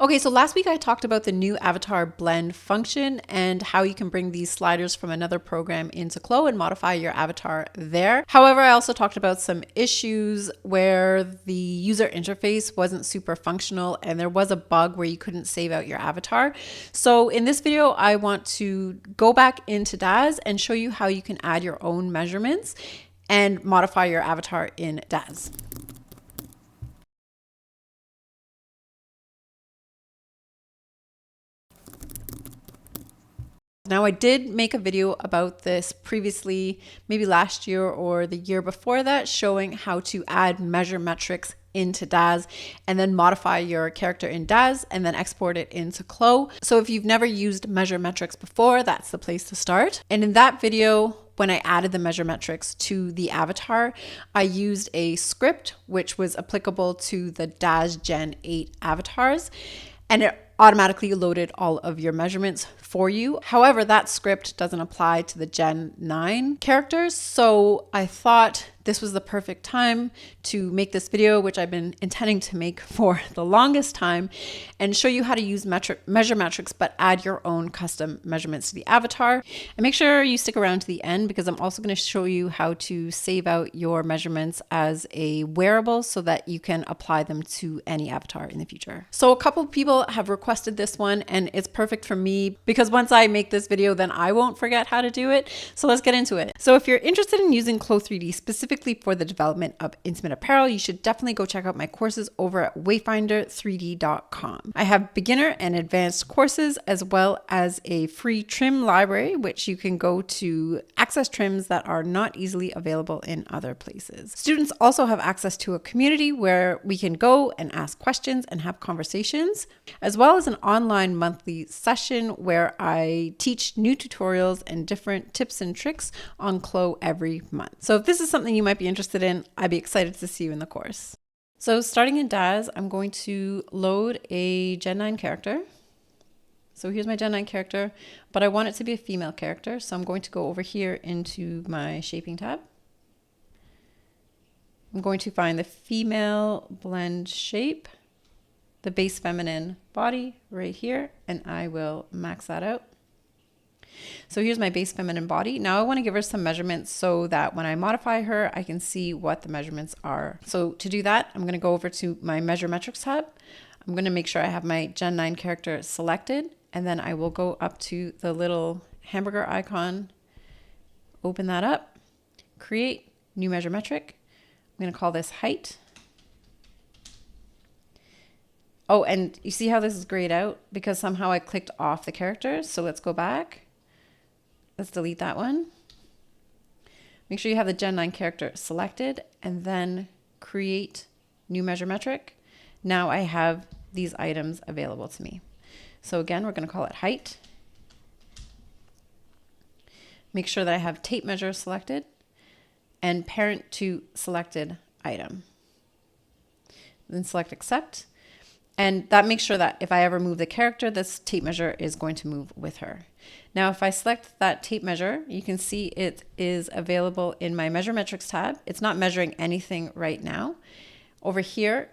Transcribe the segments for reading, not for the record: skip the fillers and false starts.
Okay, so last week I talked about the new avatar blend function and how you can bring these sliders from another program into Clo and modify your avatar there. However, I also talked about some issues where the user interface wasn't super functional and there was a bug where you couldn't save out your avatar. So in this video, I want to go back into Daz and show you how you can add your own measurements and modify your avatar in Daz. Now, I did make a video about this previously, maybe last year or the year before that, showing how to add measure metrics into Daz and then modify your character in Daz and then export it into Clo. So if you've never used measure metrics before, that's the place to start. And in that video, when I added the measure metrics to the avatar, I used a script which was applicable to the Daz Gen 8 avatars, and it automatically loaded all of your measurements for you. However, that script doesn't apply to the Gen 9 characters. So I thought this was the perfect time to make this video, which I've been intending to make for the longest time, and show you how to use measure metrics, but add your own custom measurements to the avatar. And make sure you stick around to the end because I'm also going to show you how to save out your measurements as a wearable so that you can apply them to any avatar in the future. So a couple of people have requested this one and it's perfect for me because once I make this video, then I won't forget how to do it. So let's get into it. So if you're interested in using Clo 3D specifically for the development of intimate apparel, you should definitely go check out my courses over at wayfinder3d.com. I have beginner and advanced courses as well as a free trim library, which you can go to access trims that are not easily available in other places. Students also have access to a community where we can go and ask questions and have conversations, as well as an online monthly session where I teach new tutorials and different tips and tricks on Clo every month. So if this is something you might be interested in, I'd be excited to see you in the course. So starting in Daz, I'm going to load a Gen 9 character. So here's my Gen 9 character, but I want it to be a female character. So I'm going to go over here into my shaping tab. I'm going to find the female blend shape, the base feminine body right here, and I will max that out. So here's my base feminine body. Now I want to give her some measurements so that when I modify her, I can see what the measurements are. So to do that, I'm going to go over to my measure metrics tab. I'm going to make sure I have my Gen 9 character selected, and then I will go up to the little hamburger icon, open that up, create new measure metric. I'm going to call this height. Oh, and you see how this is grayed out because somehow I clicked off the characters. So let's go back. Let's delete that one. Make sure you have the Gen 9 character selected and then create new measure metric. Now I have these items available to me. So again, we're going to call it height. Make sure that I have tape measure selected and parent to selected item. Then select accept. And that makes sure that if I ever move the character, this tape measure is going to move with her. Now, if I select that tape measure, you can see it is available in my measure metrics tab. It's not measuring anything right now. Over here,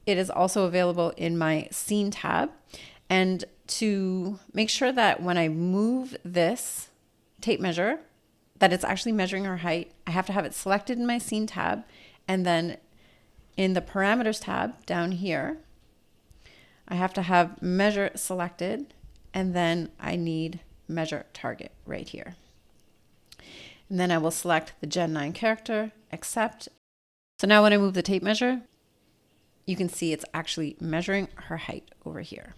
it is also available in my scene tab. And to make sure that when I move this tape measure, that it's actually measuring her height, I have to have it selected in my scene tab. And then in the parameters tab down here, I have to have measure selected, and then I need measure target right here. And then I will select the Gen 9 character, accept. So now when I move the tape measure, you can see it's actually measuring her height over here.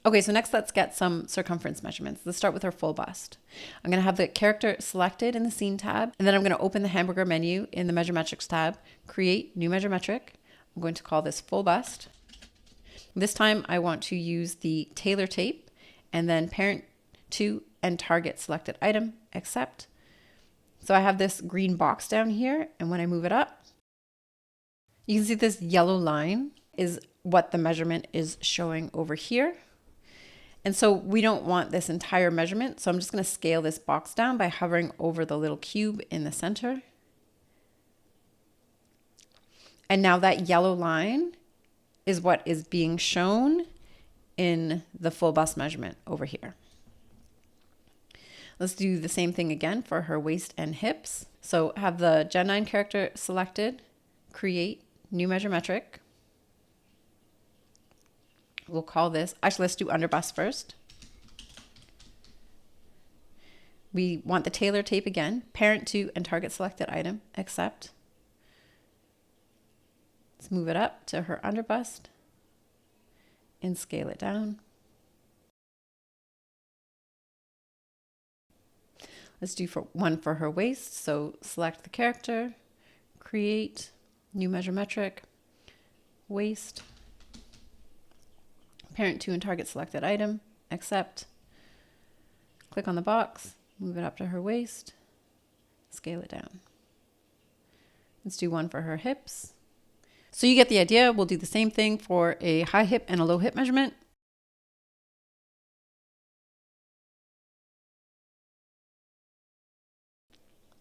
Okay, so next let's get some circumference measurements. Let's start with our full bust. I'm going to have the character selected in the scene tab, and then I'm going to open the hamburger menu in the measure metrics tab, create new measure metric. I'm going to call this full bust. This time I want to use the tailor tape and then parent to and target selected item, accept. So I have this green box down here, and when I move it up, you can see this yellow line is what the measurement is showing over here. And so we don't want this entire measurement. So I'm just going to scale this box down by hovering over the little cube in the center. And now that yellow line is what is being shown in the full bust measurement over here. Let's do the same thing again for her waist and hips. So have the Gen 9 character selected, create new measure metric. We'll call this, actually let's do under bust first. We want the tailor tape again, parent to and target selected item, accept. Let's move it up to her under bust and scale it down. Let's do one for her waist. So select the character, create new measure metric, waist, parent to and target selected item, accept. Click on the box, move it up to her waist, scale it down. Let's do one for her hips. So you get the idea. We'll do the same thing for a high hip and a low hip measurement.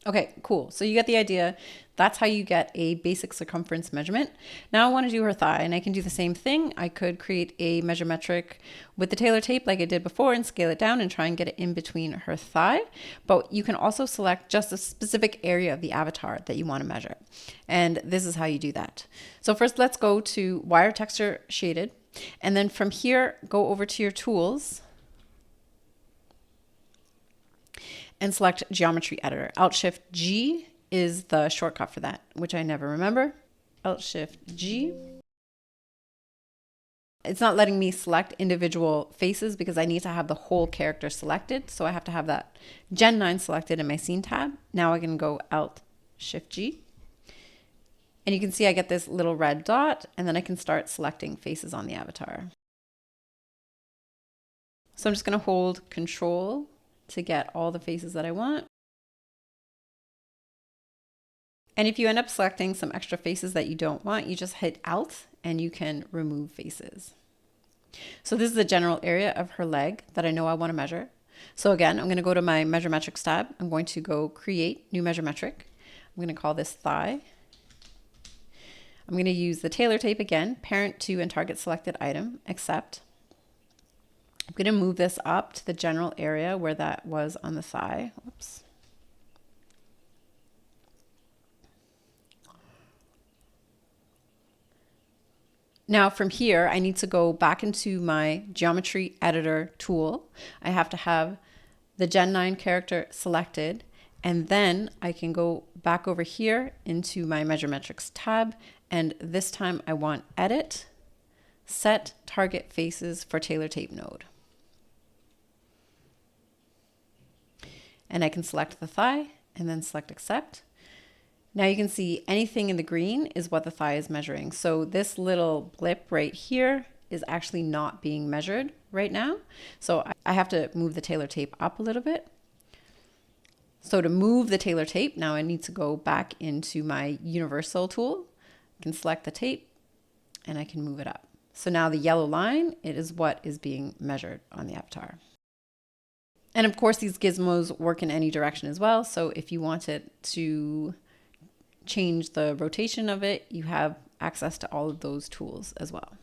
Okay, cool. So you get the idea. That's how you get a basic circumference measurement. Now I want to do her thigh, and I can do the same thing. I could create a measure metric with the tailor tape like I did before and scale it down and try and get it in between her thigh. But you can also select just a specific area of the avatar that you want to measure. And this is how you do that. So first let's go to wire texture shaded. And then from here, go over to your tools and select geometry editor. Alt-Shift-G is the shortcut for that, which I never remember. Alt-Shift-G. It's not letting me select individual faces because I need to have the whole character selected. So I have to have that Gen 9 selected in my scene tab. Now I can go Alt-Shift-G. And you can see I get this little red dot, and then I can start selecting faces on the avatar. So I'm just going to hold Control to get all the faces that I want. And if you end up selecting some extra faces that you don't want, you just hit Alt and you can remove faces. So this is the general area of her leg that I know I want to measure. So again, I'm going to go to my measure metrics tab. I'm going to go create new measure metric. I'm going to call this thigh. I'm going to use the tailor tape again, parent to and target selected item, accept. I'm going to move this up to the general area where that was on the thigh. Whoops. Now from here, I need to go back into my geometry editor tool. I have to have the Gen 9 character selected, and then I can go back over here into my measure metrics tab. And this time I want edit, set target faces for tailor tape node. And I can select the thigh and then select accept. Now you can see anything in the green is what the thigh is measuring. So this little blip right here is actually not being measured right now. So I have to move the tailor tape up a little bit. So to move the tailor tape, now I need to go back into my universal tool. I can select the tape and I can move it up. So now the yellow line, it is what is being measured on the avatar. And of course, these gizmos work in any direction as well. So if you wanted to change the rotation of it, you have access to all of those tools as well.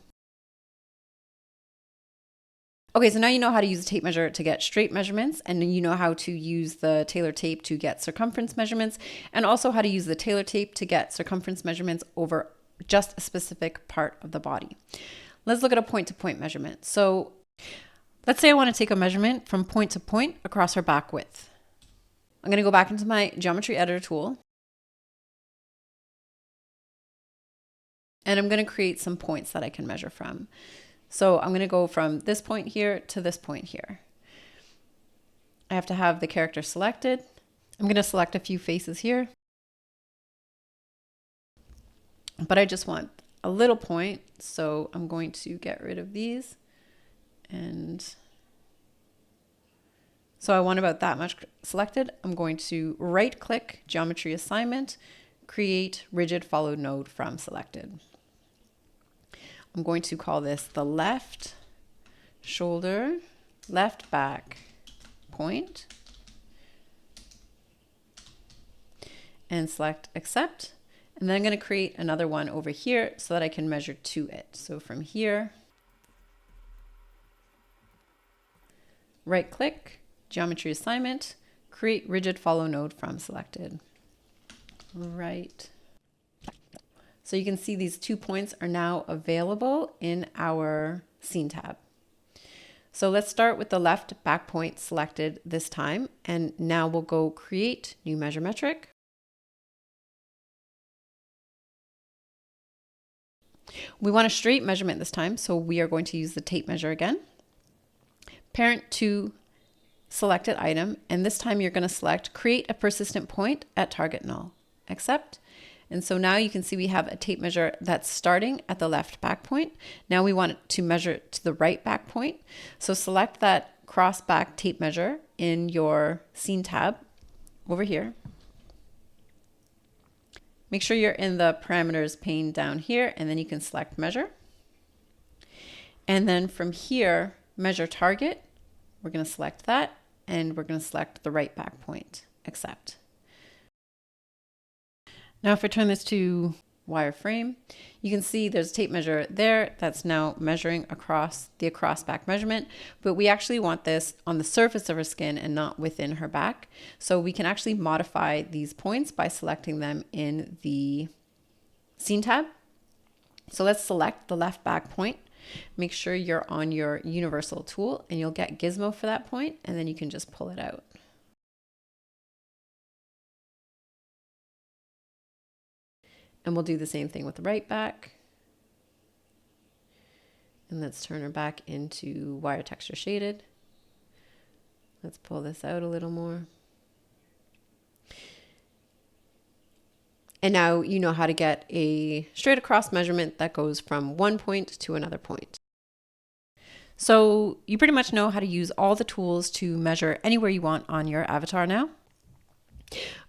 Okay, so now you know how to use a tape measure to get straight measurements, and then you know how to use the tailor tape to get circumference measurements, and also how to use the tailor tape to get circumference measurements over just a specific part of the body. Let's look at a point-to-point measurement. So let's say I want to take a measurement from point to point across her back width. I'm going to go back into my geometry editor tool. And I'm going to create some points that I can measure from. So I'm going to go from this point here to this point here. I have to have the character selected. I'm going to select a few faces here. But I just want a little point. So I'm going to get rid of these. And so I want about that much selected. I'm going to right click geometry assignment, create rigid followed node from selected. I'm going to call this the left shoulder, left back point, and select accept. And then I'm going to create another one over here so that I can measure to it. So from here, right click, geometry assignment, create rigid follow node from selected. Right. So you can see these 2 points are now available in our scene tab. So let's start with the left back point selected this time. And now we'll go create new measure metric. We want a straight measurement this time, so we are going to use the tape measure again. Parent to selected item, and this time you're going to select create a persistent point at target null. Accept. And so now you can see we have a tape measure that's starting at the left back point. Now we want it to measure to the right back point. So select that cross back tape measure in your scene tab over here. Make sure you're in the parameters pane down here, and then you can select measure. And then from here, measure target. We're going to select that, and we're going to select the right back point. Accept. Now if I turn this to wireframe, you can see there's a tape measure there that's now measuring across the across back measurement, but we actually want this on the surface of her skin and not within her back. So we can actually modify these points by selecting them in the scene tab. So let's select the left back point. Make sure you're on your universal tool and you'll get gizmo for that point, and then you can just pull it out. And we'll do the same thing with the right back. And let's turn her back into wire texture shaded. Let's pull this out a little more. And now you know how to get a straight across measurement that goes from one point to another point. So you pretty much know how to use all the tools to measure anywhere you want on your avatar now.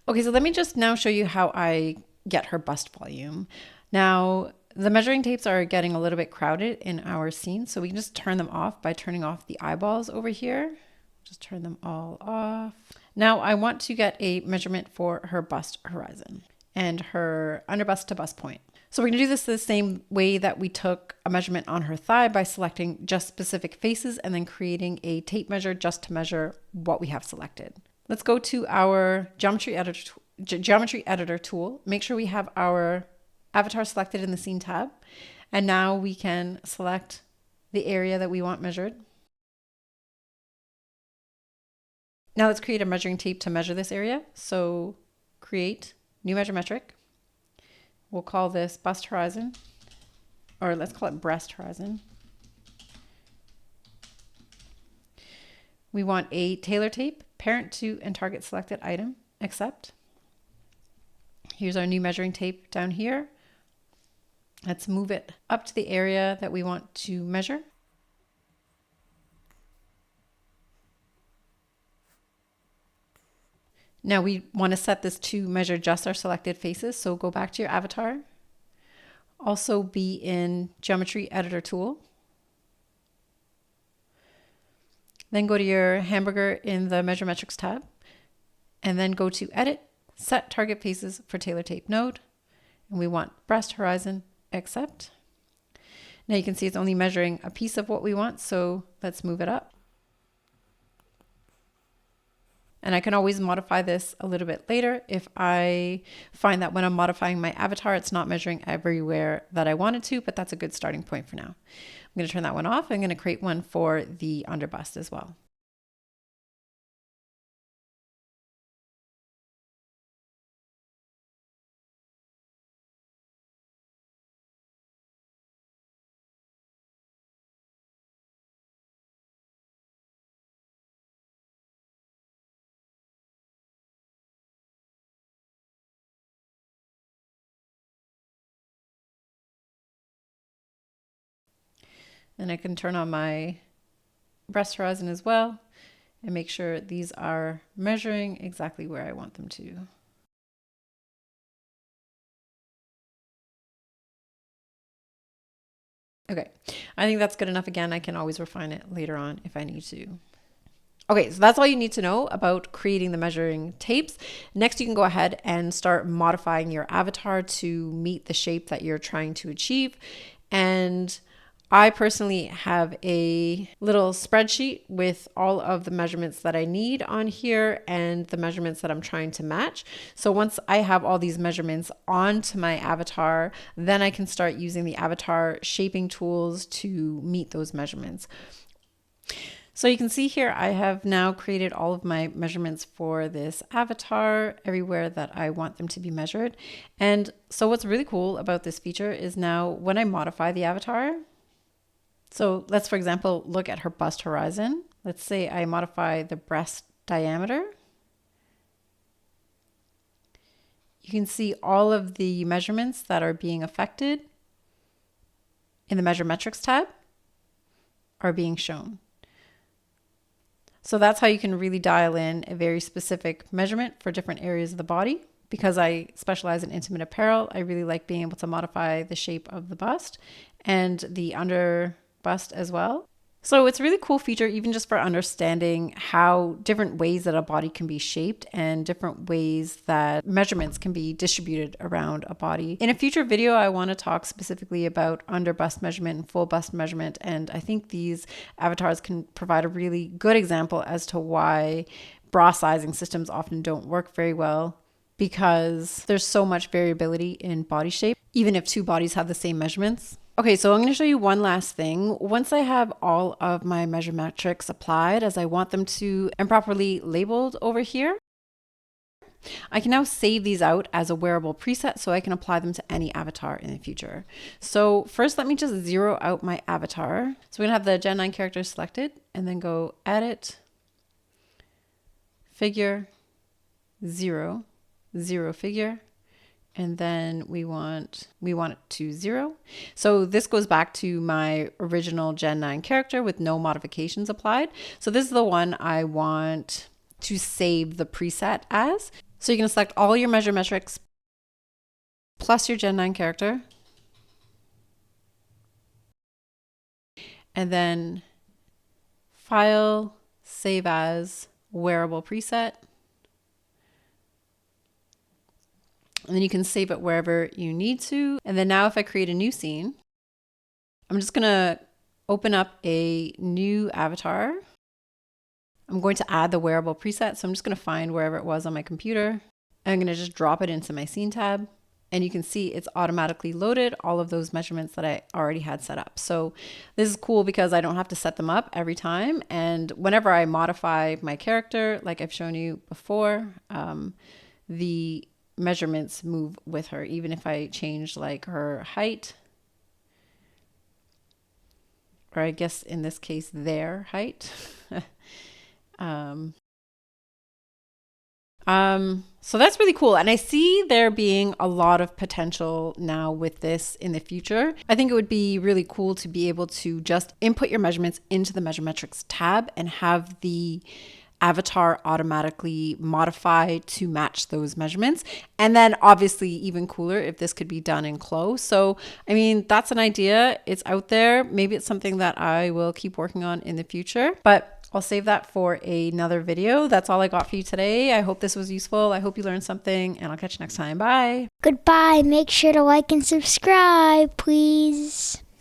Okay, so let me just now show you how I get her bust volume. Now, the measuring tapes are getting a little bit crowded in our scene, so we can just turn them off by turning off the eyeballs over here. Just turn them all off. Now, I want to get a measurement for her bust horizon and her under bust to bust point. So we're going to do this the same way that we took a measurement on her thigh by selecting just specific faces and then creating a tape measure just to measure what we have selected. Let's go to our geometry editor tool. Make sure we have our avatar selected in the scene tab. And now we can select the area that we want measured. Now let's create a measuring tape to measure this area. So create new measure metric. We'll call this bust horizon, or let's call it breast horizon. We want a tailor tape, parent to and target selected item, accept. Here's our new measuring tape down here. Let's move it up to the area that we want to measure. Now we want to set this to measure just our selected faces. So go back to your avatar. Also be in Geometry Editor tool. Then go to your hamburger in the Measure Metrics tab. And then go to Edit, Set Target Faces for Tailor Tape Node. And we want breast horizon, accept. Now you can see it's only measuring a piece of what we want. So let's move it up. And I can always modify this a little bit later if I find that when I'm modifying my avatar, it's not measuring everywhere that I wanted to, but that's a good starting point for now. I'm going to turn that one off. I'm going to create one for the underbust as well. And I can turn on my breast horizon as well and make sure these are measuring exactly where I want them to. Okay, I think that's good enough. Again, I can always refine it later on if I need to. Okay, so that's all you need to know about creating the measuring tapes. Next, you can go ahead and start modifying your avatar to meet the shape that you're trying to achieve. And I personally have a little spreadsheet with all of the measurements that I need on here and the measurements that I'm trying to match. So once I have all these measurements onto my avatar, then I can start using the avatar shaping tools to meet those measurements. So you can see here, I have now created all of my measurements for this avatar everywhere that I want them to be measured. And so what's really cool about this feature is now when I modify the avatar, so let's, for example, look at her bust horizon. Let's say I modify the breast diameter. You can see all of the measurements that are being affected in the Measure Metrics tab are being shown. So that's how you can really dial in a very specific measurement for different areas of the body. Because I specialize in intimate apparel, I really like being able to modify the shape of the bust and the under bust as well. So it's a really cool feature, even just for understanding how different ways that a body can be shaped and different ways that measurements can be distributed around a body. In a future video, I want to talk specifically about under bust measurement and full bust measurement. And I think these avatars can provide a really good example as to why bra sizing systems often don't work very well, because there's so much variability in body shape, even if two bodies have the same measurements. Okay, so I'm going to show you one last thing. Once I have all of my measure metrics applied as I want them to and properly labeled over here, I can now save these out as a wearable preset so I can apply them to any avatar in the future. So first, let me just zero out my avatar. So we're going to have the Gen 9 character selected and then go Edit, Figure, Zero, Zero Figure. And then we want it to 0. So this goes back to my original Gen 9 character with no modifications applied. So this is the one I want to save the preset as. So you're going to select all your measure metrics plus your Gen 9 character. And then File, Save As, Wearable Preset. And then you can save it wherever you need to. And then now if I create a new scene, I'm just going to open up a new avatar. I'm going to add the wearable preset. So I'm just going to find wherever it was on my computer. I'm going to just drop it into my scene tab. And you can see it's automatically loaded all of those measurements that I already had set up. So this is cool because I don't have to set them up every time. And whenever I modify my character, like I've shown you before, the measurements move with her, even if I change like her height, or I guess in this case their height. So that's really cool. And I see there being a lot of potential now with this in the future. I think it would be really cool to be able to just input your measurements into the Measure Metrics tab and have the avatar automatically modify to match those measurements. And then obviously even cooler if this could be done in close. So, I mean, that's an idea. It's out there. Maybe it's something that I will keep working on in the future, but I'll save that for another video. That's all I got for you today. I hope this was useful. I hope you learned something, and I'll catch you next time. Bye. Goodbye. Make sure to like and subscribe, please.